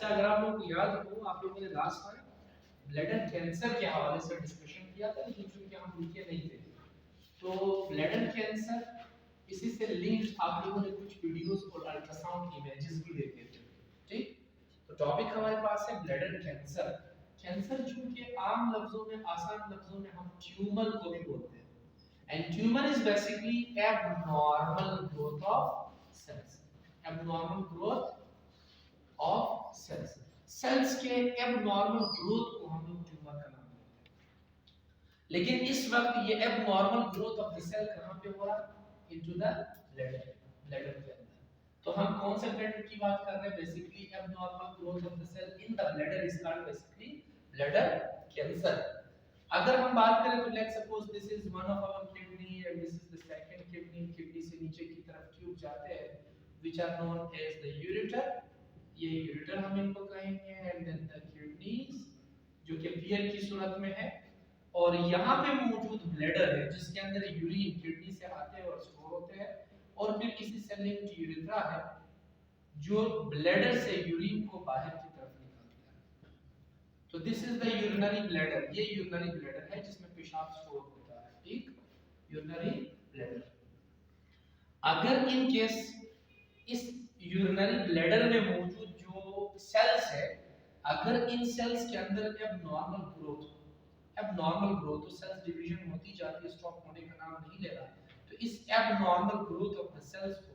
अच्छा, अगर आप लोगों को याद हो, आप लोगों ने लास्ट टाइम ब्लैडर कैंसर के हवाले से डिस्कशन किया था, लेकिन चूंकि हम रुके नहीं थे, तो ब्लैडर कैंसर इसी से लिंक्ड आप लोगों ने कुछ वीडियोस और अल्ट्रासाउंड इमेजेस भी देखे थे, ठीक। तो टॉपिक हमारे पास है ब्लैडर कैंसर। कैंसर चूंकि आम लफ्जों में, आसान लफ्जों में हम ट्यूमर को भी बोलते हैं, and tumour is basically abnormal growth of cells, abnormal growth of cells. Cells के एबनॉर्मल ग्रोथ को हम लोग ट्यूमर का नाम देते हैं। लेकिन इस वक्त ये abnormal growth of the cell कहां पे हो रहा है? इनटू द ब्लैडर, ब्लैडर के अंदर। तो हम कौन से ब्लैडर की बात कर रहे हैं? Basically abnormal growth of the cell in the bladder is called basically bladder cancer. अगर हम बात करें तो let's suppose this is one of our kidney and this is the second kidney. Kidney से नीचे की तरफ ट्यूब जाते हैं which are known as the ureter, ये यूरेटर हम इनको कहेंगे, एंड देन द किडनीज जो कि पियर की सूरत में है, और यहाँ पे मौजूद ब्लैडर है जिसके अंदर यूरिन किडनी से आते हैं और स्टोर होते हैं, और फिर इसी से लिंक्ड यूरेथ्रा है जो ब्लैडर से यूरिन को बाहर की तरफ निकालता है। तो this is the urinary bladder, ये यूरिनरी ब्लैडर है जिसमें पेशाब स्टोर होता है, ठीक, यूरिनरी ब्लैडर। अगर इन केस इस यूरिनरी ब्लैडर में मौजूद जो सेल्स है, अगर इन सेल्स के अंदर एबनॉर्मल ग्रोथ, एबनॉर्मल ग्रोथ तो सेल्स डिवीजन होती जाती है, स्टॉप होने का नाम नहीं ले रहा, तो इस abnormal growth of the cells को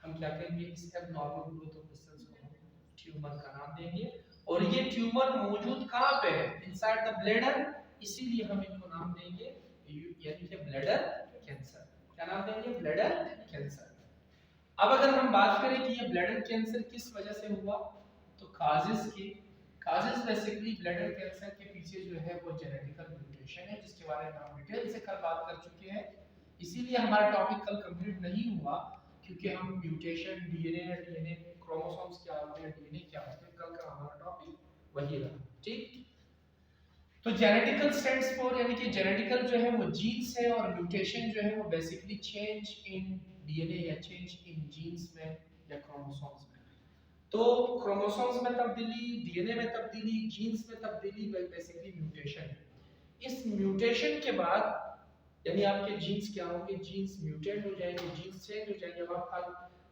हम क्या कहेंगे? इस abnormal growth of the cells को हम ट्यूमर का नाम देंगे। और ये ट्यूमर मौजूद कहां पे है? इनसाइड द ब्लैडर, इसीलिए हम इनको नाम देंगे यानी कि ब्लैडर कैंसर। क्या नाम देंगे? Bladder cancer. अब अगर हम बात करें कि ये ब्लैडर कैंसर किस वजह से हुआ, तो काजेस की, काजेस बेसिकली ब्लैडर कैंसर के पीछे जो है वो जेनेटिकल म्यूटेशन है, जिसके बारे में हम डिटेल से कल बात कर चुके हैं। इसीलिए हमारा टॉपिक कल कंप्लीट नहीं हुआ, क्योंकि हम म्यूटेशन, डीएनए क्रोमोसोम्स क्या होते हैं, डीएनए क्या होते हैं, कल का हमारा टॉपिक वही रहा, ठीक। तो जेनेटिकल स्टैंड्स फॉर, यानी कि जेनेटिकल जो है वो जीन्स है, और म्यूटेशन जो है वो बेसिकली चेंज इन डीएनए या चेंज इन जीन्स में या क्रोमोसोम्स में। तो क्रोमोसोम्स में तब्दीली, डीएनए में तब्दीली, जीन्स में तब्दीली बेसिकली म्यूटेशन है। इस म्यूटेशन के बाद यानी आपके जीन्स क्या होंगे? जीन्स म्यूटेट हो जाएंगे, जीन्स चेंज हो जाएंगे। अब आप कल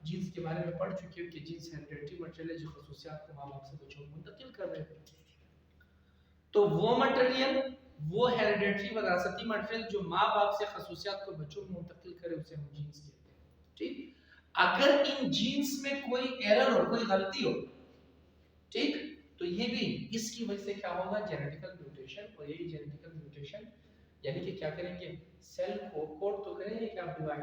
जीन्स के बारे में पढ़ चुके हो कि जीन्स हेरिडिटरी मटेरियल है जो खसूसियात को माँ बाप से बच्चों को मुंतकिल कर रहे हैं। तो वो मटेरियल, वो हेरिडिटरी वरासती मटेरियल जो माँ बाप से खसूसियात को बच्चों में मुंतकिल करे, उसे हम जीन्स कहते हैं, ठीक। अगर इन जीन्स में कोई एरर हो, कोई गलती हो, ठीक, तो ये भी इसकी वजह से क्या होगा? Genetical mutation. और यही जेनेटिकल म्यूटेशन यानी कि क्या करेंगे? सेल को कोड तो करेंगे कि आप डिवाइड,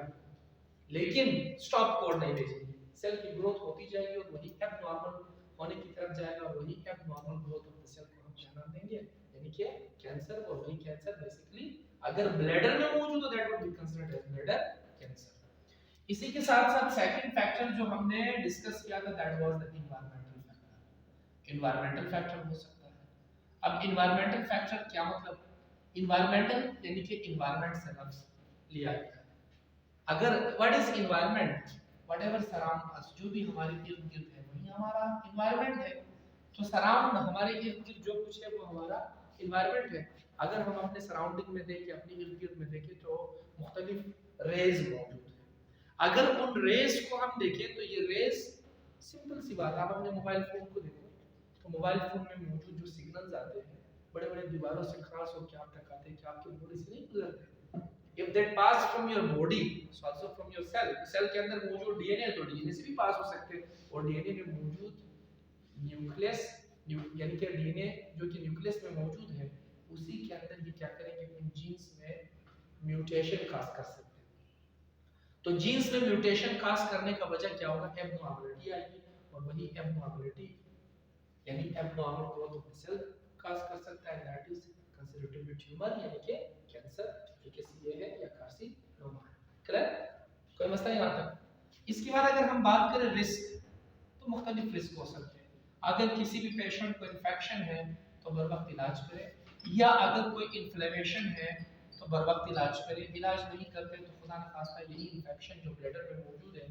लेकिन स्टॉप कोड नहीं भेजेंगे। सेल की ग्रोथ होती जाएगी और वही एबनॉर्मल होने की तरफ जाएगा, और वही abnormal growth of the cell को हम क्या नाम देंगे? यानी कि कैंसर। और वही कैंसर बेसिकली अगर ब्लैडर में मौजूद हो, that would be considered as bladder cancer. इसी के साथ साथ सेकंड फैक्टर जो हमने डिस्कस किया था, that was the environmental factor. Environmental factor हो सकता है। अब एनवायरमेंटल फैक्टर क्या मतलब? एनवायरमेंटल यानी कि एनवायरनमेंट से लफ्ज लिया गया है। अगर what is environment? Whatever surround us, जो भी हमारे इर्द गिर्द है वही हमारा एनवायरनमेंट है। तो सराउंड, हमारे इर्द गिर्द जो कुछ है वो हमारा एनवायरनमेंट है। अगर हम अपने सराउंडिंग में देखें, अपने इर्द गिर्द में देखें, तो मुख्तलिफ रेज मौजूद है। अगर उन रेज को हम देखें तो ये रेज, सिंपल सी बात, आप अपने मोबाइल फोन को देखो तो मोबाइल फोन में मौजूद जो सिग्नल्स आते हैं बड़े बड़े दीवारों से क्रॉस होकर आप तक आते हैं, कि आपके बॉडी से नहीं गुजरते। If that pass from your body, so also from your cell, cell के अंदर मौजूद डीएनए है तो डीएनए से भी पास हो सकते हैं, और डीएनए में मौजूद न्यूक्लियस, यानी कि डीएनए जो कि न्यूक्लियस में मौजूद है, उसी के अंदर ये क्या करेंगे? इन जीन्स में म्यूटेशन काज कर सकते हैं। तो जीन्स में म्यूटेशन काज करने का वजह क्या होगा? एबनॉर्मलिटी आएगी, और वही एबनॉर्मलिटी यानी abnormal growth of the cell cause कर सकता है, that is considered to be tumour यानी कि कैंसर, जो कि सीए है या कार्सिनोमा है। क्लियर? कोई मसला यहां तक? इसके बाद अगर हम बात करें रिस्क, तो मुख्तलिफ रिस्क हो सकते हैं। अगर किसी भी पेशेंट को इन्फेक्शन है तो बर वक्त इलाज करें, या अगर कोई इन्फ्लेमेशन है तो बर वक्त इलाज करें। इलाज नहीं करते तो खुदा न खास्ता यही इन्फेक्शन जो ब्लैडर में मौजूद है